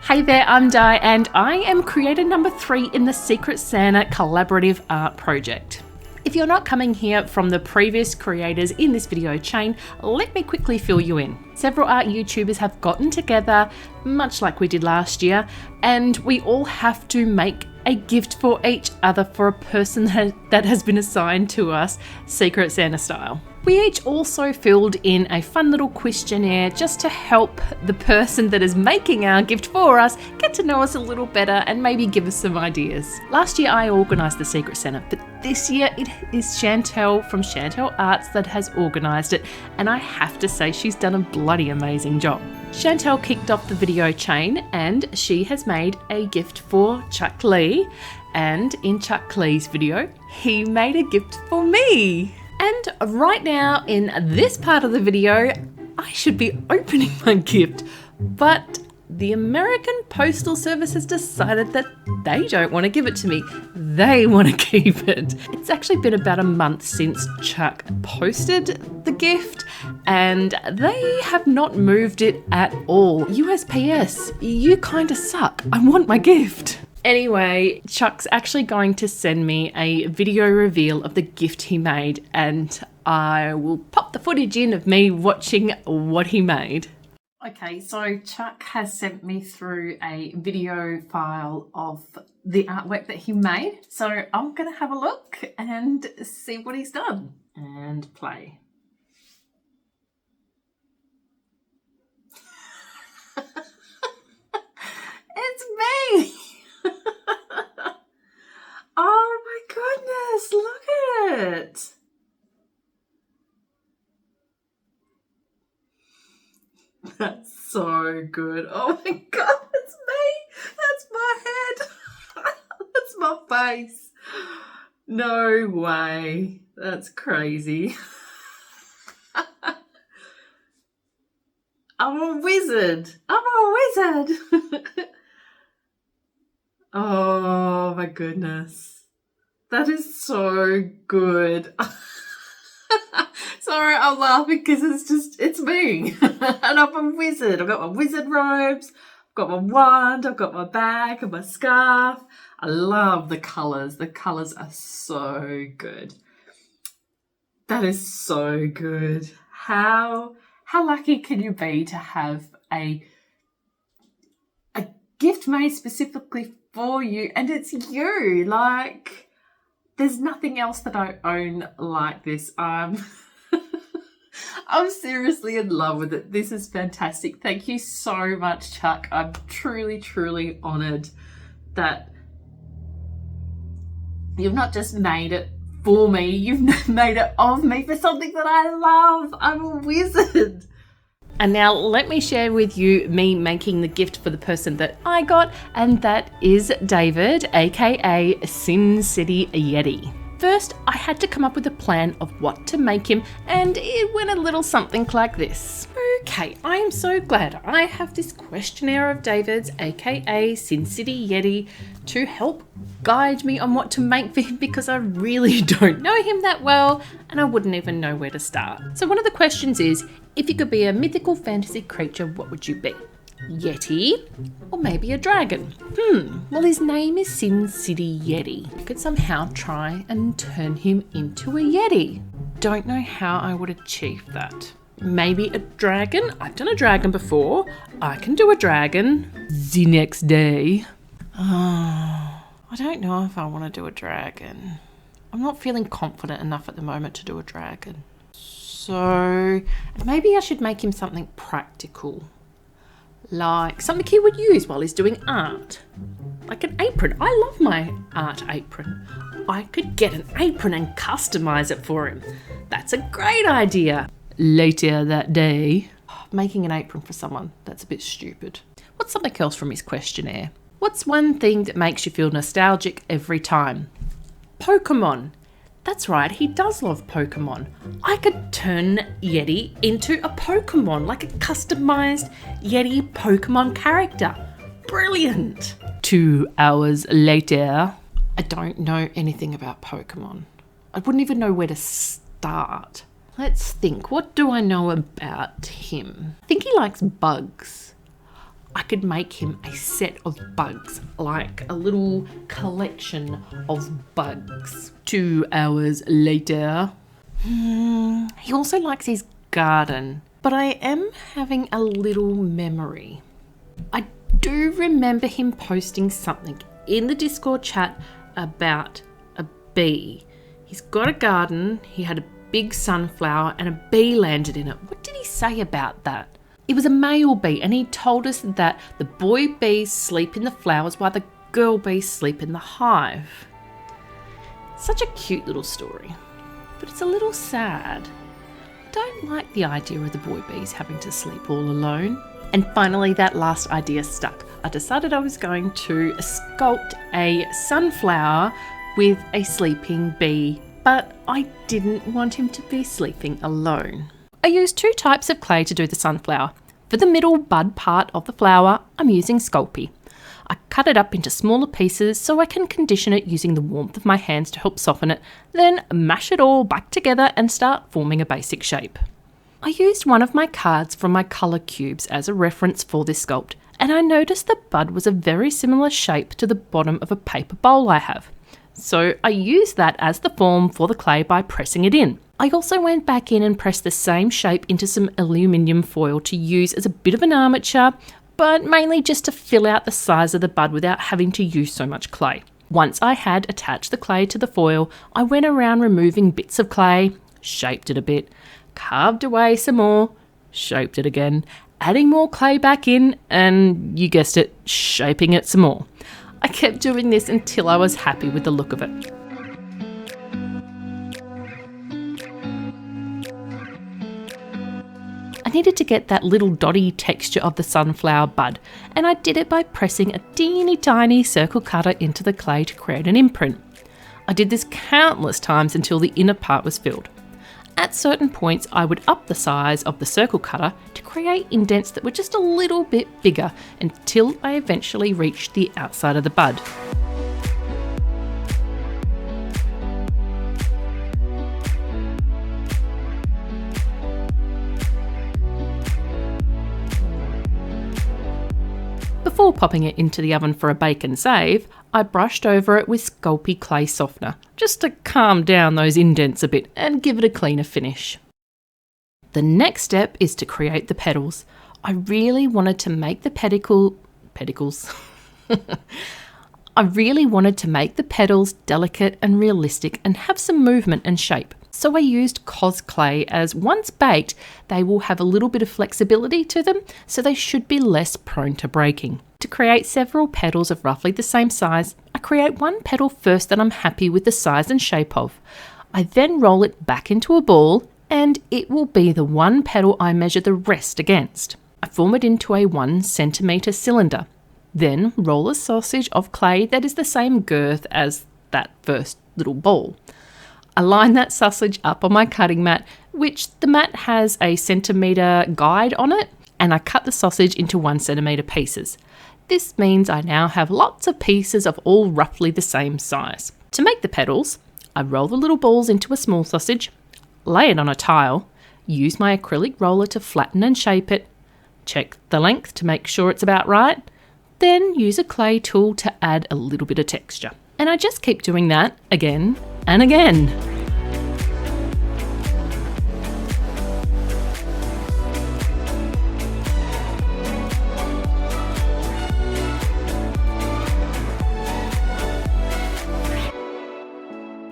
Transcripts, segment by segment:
Hey there, I'm Di and I am creator number 3 in the Secret Santa collaborative art project. If you're not coming here from the previous creators in this video chain, let me quickly fill you in. Several art YouTubers have gotten together, much like we did last year, and we all have to make a gift for each other for a person that has been assigned to us, Secret Santa style. We each also filled in a fun little questionnaire just to help the person that is making our gift for us get to know us a little better and maybe give us some ideas. Last year I organised the Secret Santa, but this year it is Chantel from Chantel Arts that has organised it, and I have to say she's done a bloody amazing job. Chantel kicked off the video chain and she has made a gift for Chuck Lee, and in Chuck Lee's video he made a gift for me. And right now in this part of the video, I should be opening my gift, but the American Postal Service has decided that they don't want to give it to me. They want to keep it. It's actually been about a month since Chuck posted the gift and they have not moved it at all. USPS, you kind of suck. I want my gift. Anyway, Chuck's actually going to send me a video reveal of the gift he made, and I will pop the footage in of me watching what he made. Okay, so Chuck has sent me through a video file of the artwork that he made. So I'm going to have a look and see what he's done and play. It's me! Oh my goodness, look at it. That's so good. Oh my god, it's me. That's my head. That's my face. No way. That's crazy. I'm a wizard. I'm a wizard. Oh my goodness. That is so good. Sorry, I'm laughing because it's me. And I'm a wizard. I've got my wizard robes, I've got my wand, I've got my bag and my scarf. I love the colours. The colours are so good. That is so good. How lucky can you be to have a gift made specifically for you, and it's you. Like, there's nothing else that I own like this. I'm seriously in love with it. This is fantastic. Thank you so much, Chuck. I'm truly honoured that you've not just made it for me, you've made it of me for something that I love. I'm a wizard. And now let me share with you me making the gift for the person that I got, and that is David, aka Sin City Yeti. First, I had to come up with a plan of what to make him, and it went a little something like this. Okay, I am so glad I have this questionnaire of David's, aka Sin City Yeti, to help guide me on what to make for him, because I really don't know him that well and I wouldn't even know where to start. So one of the questions is, if you could be a mythical fantasy creature, what would you be? Yeti, or maybe a dragon? Well, his name is Sin City Yeti. I could somehow try and turn him into a Yeti. Don't know how I would achieve that. Maybe a dragon? I've done a dragon before. I can do a dragon the next day. I don't know if I want to do a dragon. I'm not feeling confident enough at the moment to do a dragon. So maybe I should make him something practical. Like something he would use while he's doing art. Like an apron. I love my art apron. I could get an apron and customize it for him. That's a great idea. Later that day, making an apron for someone, that's a bit stupid. What's something else from his questionnaire? What's one thing that makes you feel nostalgic every time? Pokemon. That's right, he does love Pokemon. I could turn Yeti into a Pokemon, like a customized Yeti Pokemon character. Brilliant. 2 hours later, I don't know anything about Pokemon. I wouldn't even know where to start. Let's think, what do I know about him? I think he likes bugs. I could make him a set of bugs, like a little collection of bugs. 2 hours later. He also likes his garden, but I am having a little memory. I do remember him posting something in the Discord chat about a bee. He's got a garden, he had a big sunflower and a bee landed in it. What did he say about that? It was a male bee, and he told us that the boy bees sleep in the flowers while the girl bees sleep in the hive. Such a cute little story, but it's a little sad. I don't like the idea of the boy bees having to sleep all alone. And finally, that last idea stuck. I decided I was going to sculpt a sunflower with a sleeping bee, but I didn't want him to be sleeping alone. I used 2 types of clay to do the sunflower. For the middle bud part of the flower, I'm using Sculpting. I cut it up into smaller pieces so I can condition it using the warmth of my hands to help soften it, then mash it all back together and start forming a basic shape. I used one of my cards from my colour cubes as a reference for this sculpt, and I noticed the bud was a very similar shape to the bottom of a paper bowl I have. So I used that as the form for the clay by pressing it in. I also went back in and pressed the same shape into some aluminium foil to use as a bit of an armature, but mainly just to fill out the size of the bud without having to use so much clay. Once I had attached the clay to the foil, I went around removing bits of clay, shaped it a bit, carved away some more, shaped it again, adding more clay back in, and you guessed it, shaping it some more. I kept doing this until I was happy with the look of it. I needed to get that little dotty texture of the sunflower bud, and I did it by pressing a teeny tiny circle cutter into the clay to create an imprint. I did this countless times until the inner part was filled. At certain points, I would up the size of the circle cutter to create indents that were just a little bit bigger until I eventually reached the outside of the bud. Before popping it into the oven for a bake and save, I brushed over it with Sculpey clay softener, just to calm down those indents a bit and give it a cleaner finish. The next step is to create the petals. I really wanted to make the pedicles. I really wanted to make the petals delicate and realistic and have some movement and shape. So I used Cos clay, as once baked, they will have a little bit of flexibility to them, so they should be less prone to breaking. To create several petals of roughly the same size, I create one petal first that I'm happy with the size and shape of. I then roll it back into a ball, and it will be the one petal I measure the rest against. I form it into a 1 centimetre cylinder. Then roll a sausage of clay that is the same girth as that first little ball. I line that sausage up on my cutting mat, which the mat has a centimetre guide on it, and I cut the sausage into 1 centimetre pieces. This means I now have lots of pieces of all roughly the same size. To make the petals, I roll the little balls into a small sausage, lay it on a tile, use my acrylic roller to flatten and shape it, check the length to make sure it's about right, then use a clay tool to add a little bit of texture. And I just keep doing that again and again.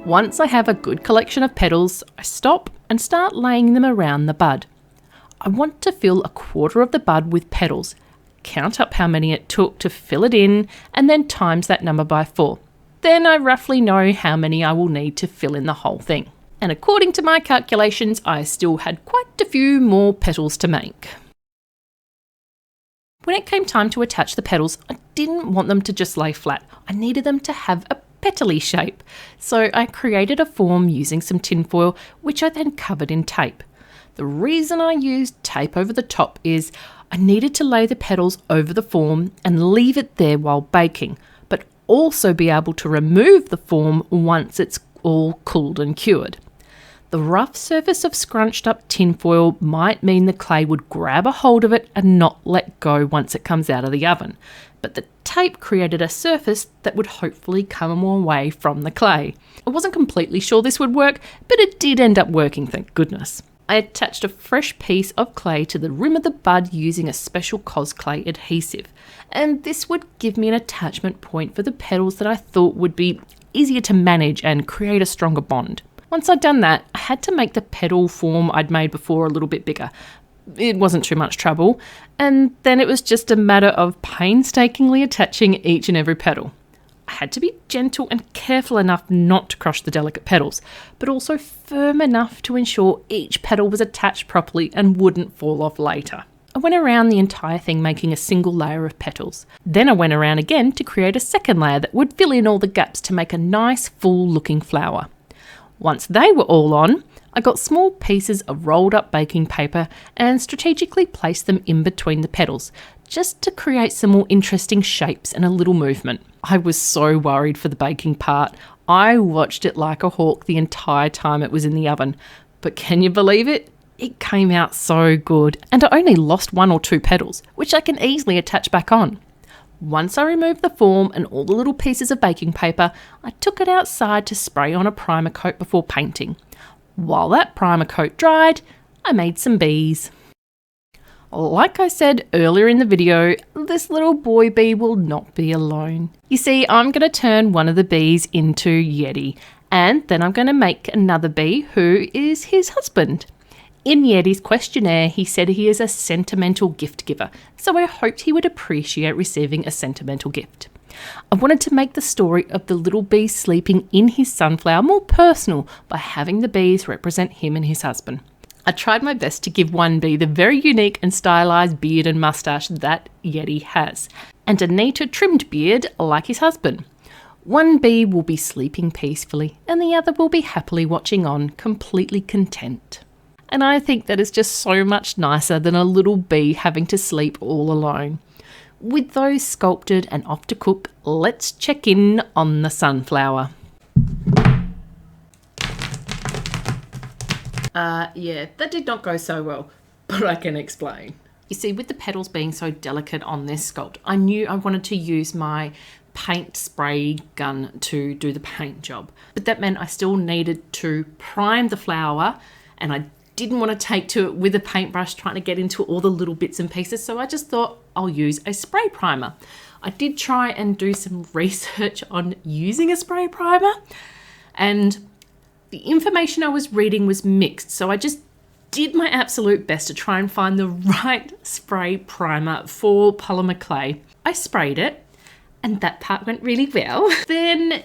Once I have a good collection of petals, I stop and start laying them around the bud. I want to fill a quarter of the bud with petals, count up how many it took to fill it in, and then times that number by 4. Then I roughly know how many I will need to fill in the whole thing. And according to my calculations, I still had quite a few more petals to make. When it came time to attach the petals, I didn't want them to just lay flat. I needed them to have a petally shape. So I created a form using some tinfoil, which I then covered in tape. The reason I used tape over the top is I needed to lay the petals over the form and leave it there while baking, but also be able to remove the form once it's all cooled and cured. The rough surface of scrunched up tinfoil might mean the clay would grab a hold of it and not let go once it comes out of the oven, but the tape created a surface that would hopefully come away from the clay. I wasn't completely sure this would work, but it did end up working, thank goodness. I attached a fresh piece of clay to the rim of the bud using a special Clay adhesive, and this would give me an attachment point for the petals that I thought would be easier to manage and create a stronger bond. Once I'd done that, I had to make the petal form I'd made before a little bit bigger. It wasn't too much trouble, and then it was just a matter of painstakingly attaching each and every petal. I had to be gentle and careful enough not to crush the delicate petals, but also firm enough to ensure each petal was attached properly and wouldn't fall off later. I went around the entire thing making a single layer of petals. Then I went around again to create a second layer that would fill in all the gaps to make a nice full looking flower. Once they were all on, I got small pieces of rolled up baking paper and strategically placed them in between the petals, just to create some more interesting shapes and a little movement. I was so worried for the baking part. I watched it like a hawk the entire time it was in the oven. But can you believe it? It came out so good, and I only lost 1 or 2 petals, which I can easily attach back on. Once I removed the form and all the little pieces of baking paper, I took it outside to spray on a primer coat before painting. While that primer coat dried, I made some bees. Like I said earlier in the video, this little boy bee will not be alone. You see, I'm going to turn one of the bees into Yeti, and then I'm going to make another bee who is his husband. In Yeti's questionnaire, he said he is a sentimental gift giver, so I hoped he would appreciate receiving a sentimental gift. I wanted to make the story of the little bee sleeping in his sunflower more personal by having the bees represent him and his husband. I tried my best to give one bee the very unique and stylised beard and moustache that Yeti has, and a neater trimmed beard like his husband. One bee will be sleeping peacefully, and the other will be happily watching on, completely content. And I think that is just so much nicer than a little bee having to sleep all alone. With those sculpted and off to cook, let's check in on the sunflower. Yeah, that did not go so well, but I can explain. You see, with the petals being so delicate on this sculpt, I knew I wanted to use my paint spray gun to do the paint job. But that meant I still needed to prime the flower, and I didn't want to take to it with a paintbrush trying to get into all the little bits and pieces, so I just thought I'll use a spray primer. I did try and do some research on using a spray primer, and the information I was reading was mixed, so I just did my absolute best to try and find the right spray primer for polymer clay. I sprayed it, and that part went really well. Then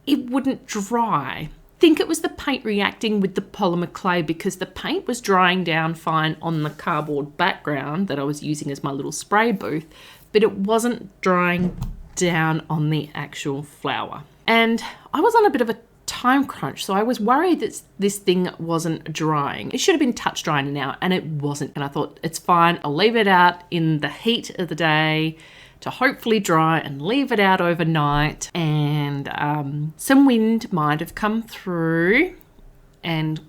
it wouldn't dry. I think it was the paint reacting with the polymer clay because the paint was drying down fine on the cardboard background that I was using as my little spray booth, but it wasn't drying down on the actual flower. And I was on a bit of a time crunch, so I was worried that this thing wasn't drying. It should have been touch drying now, and it wasn't. And I thought, it's fine, I'll leave it out in the heat of the day to hopefully dry and leave it out overnight. And some wind might have come through and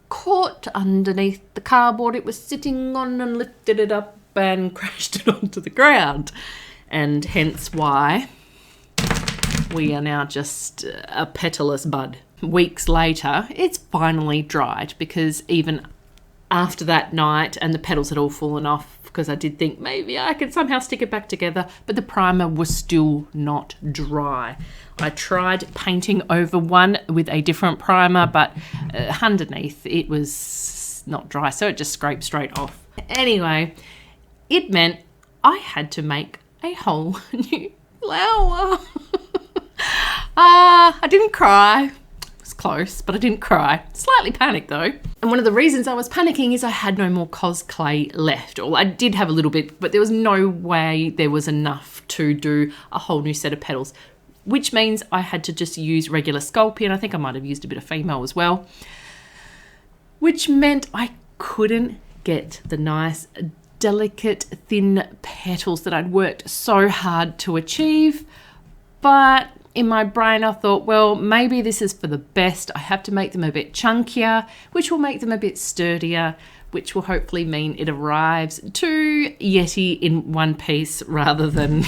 caught underneath the cardboard it was sitting on and lifted it up and crashed it onto the ground. And hence why we are now just a petalless bud. Weeks later, it's finally dried because even after that night and the petals had all fallen off, because I did think maybe I could somehow stick it back together, but the primer was still not dry. I tried painting over one with a different primer, but underneath it was not dry, so it just scraped straight off. Anyway, it meant I had to make a whole new flower. I didn't cry. It was close, but I didn't cry. Slightly panicked though. And one of the reasons I was panicking is I had no more clay left. Or I did have a little bit, but there was no way there was enough to do a whole new set of petals, which means I had to just use regular Sculpting. I think I might have used a bit of female as well, which meant I couldn't get the nice, delicate, thin petals that I'd worked so hard to achieve. But in my brain I thought, well, maybe this is for the best. I have to make them a bit chunkier, which will make them a bit sturdier, which will hopefully mean it arrives to Yeti in one piece rather than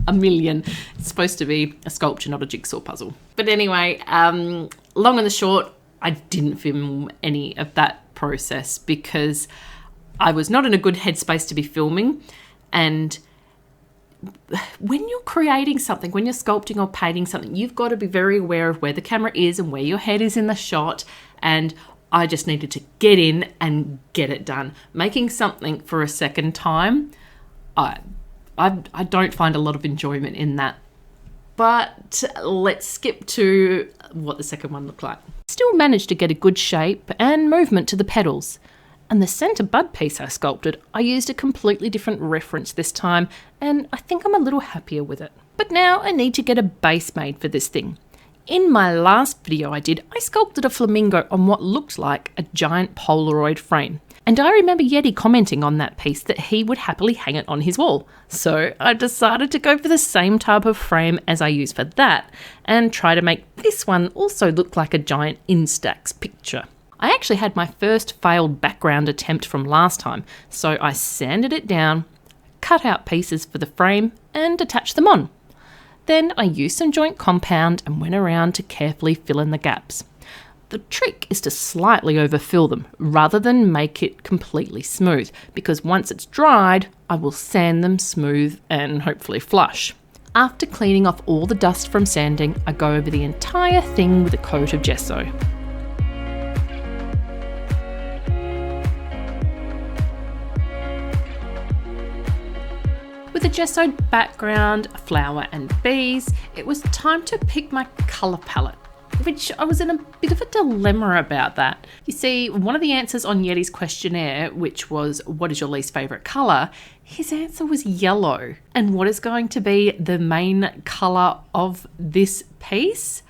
a million. It's supposed to be a sculpture, not a jigsaw puzzle. But anyway, long and the short, I didn't film any of that process because I was not in a good headspace to be filming. And when you're creating something, when you're sculpting or painting something, you've got to be very aware of where the camera is and where your head is in the shot. And I just needed to get in and get it done. Making something for a second time, I don't find a lot of enjoyment in that. But let's skip to what the second one looked like. Still managed to get a good shape and movement to the petals. And the centre bud piece I sculpted, I used a completely different reference this time, and I think I'm a little happier with it. But now I need to get a base made for this thing. In my last video I sculpted a flamingo on what looked like a giant Polaroid frame. And I remember Yeti commenting on that piece that he would happily hang it on his wall. So I decided to go for the same type of frame as I used for that and try to make this one also look like a giant Instax picture. I actually had my first failed background attempt from last time, so I sanded it down, cut out pieces for the frame and attached them on. Then I used some joint compound and went around to carefully fill in the gaps. The trick is to slightly overfill them rather than make it completely smooth, because once it's dried, I will sand them smooth and hopefully flush. After cleaning off all the dust from sanding, I go over the entire thing with a coat of gesso. With a gessoed background, a flower and bees, it was time to pick my colour palette, which I was in a bit of a dilemma about that. You see, one of the answers on Yeti's questionnaire, which was, what is your least favourite colour? His answer was yellow. And what is going to be the main colour of this piece?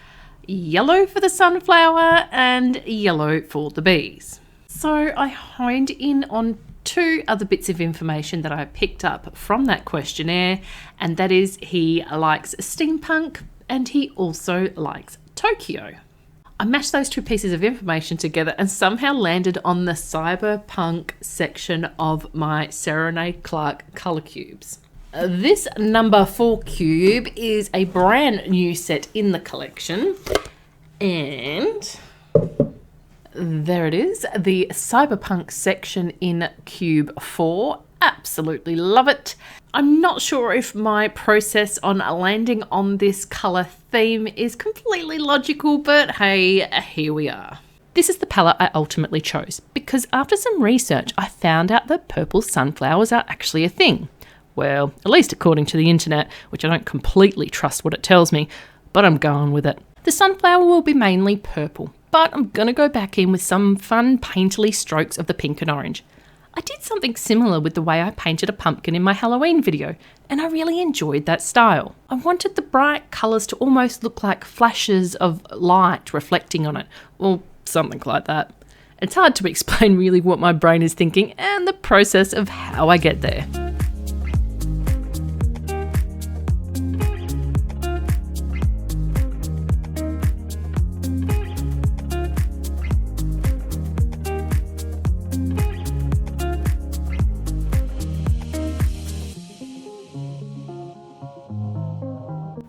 Yellow for the sunflower and yellow for the bees. So I honed in on two other bits of information that I picked up from that questionnaire, and that is he likes steampunk and he also likes Tokyo. I mashed those two pieces of information together and somehow landed on the cyberpunk section of my Serenade Clark colour cubes. This number 4 cube is a brand new set in the collection, and there it is, the cyberpunk section in cube 4. Absolutely love it. I'm not sure if my process on landing on this colour theme is completely logical, but hey, here we are. This is the palette I ultimately chose because after some research I found out that purple sunflowers are actually a thing. Well, at least according to the internet, which I don't completely trust what it tells me, but I'm going with it. The sunflower will be mainly purple, but I'm going to go back in with some fun painterly strokes of the pink and orange. I did something similar with the way I painted a pumpkin in my Halloween video, and I really enjoyed that style. I wanted the bright colours to almost look like flashes of light reflecting on it, or something like that. It's hard to explain really what my brain is thinking and the process of how I get there.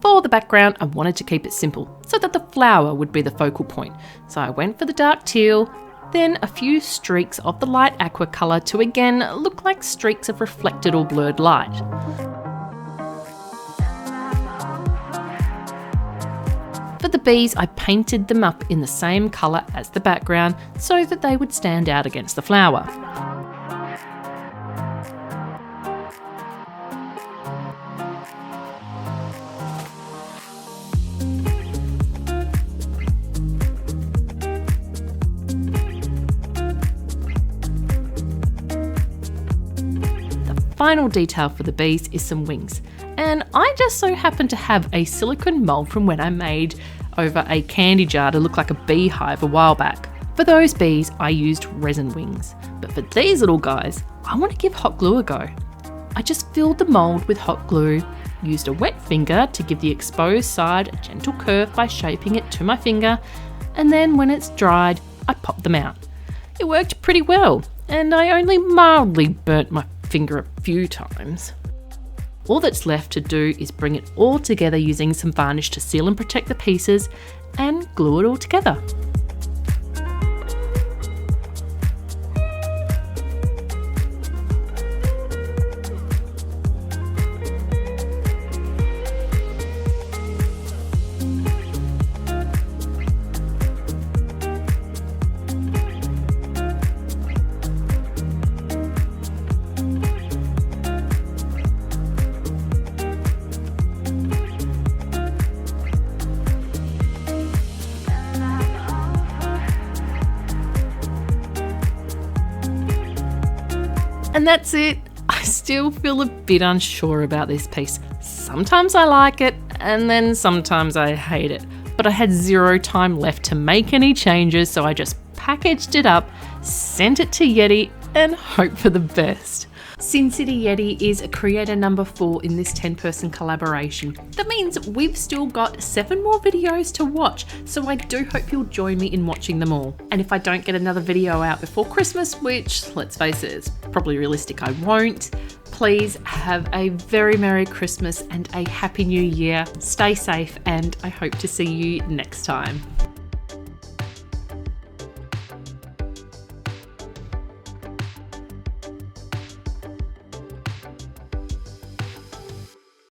For the background, I wanted to keep it simple so that the flower would be the focal point. So I went for the dark teal, then a few streaks of the light aqua colour to again look like streaks of reflected or blurred light. For the bees, I painted them up in the same colour as the background so that they would stand out against the flower. Final detail for the bees is some wings, and I just so happen to have a silicone mould from when I made over a candy jar to look like a beehive a while back. For those bees I used resin wings, but for these little guys I want to give hot glue a go. I just filled the mould with hot glue, used a wet finger to give the exposed side a gentle curve by shaping it to my finger, and then when it's dried, I popped them out. It worked pretty well, and I only mildly burnt my finger a few times. All that's left to do is bring it all together using some varnish to seal and protect the pieces and glue it all together. And that's it. I still feel a bit unsure about this piece. Sometimes I like it, and then sometimes I hate it. But I had zero time left to make any changes, so I just packaged it up, sent it to Yeti, and hope for the best. Sin City Yeti is creator number 4 in this 10-person collaboration. That means we've still got 7 more videos to watch, so I do hope you'll join me in watching them all. And if I don't get another video out before Christmas, which, let's face it, is probably realistic I won't, please have a very Merry Christmas and a Happy New Year. Stay safe, and I hope to see you next time.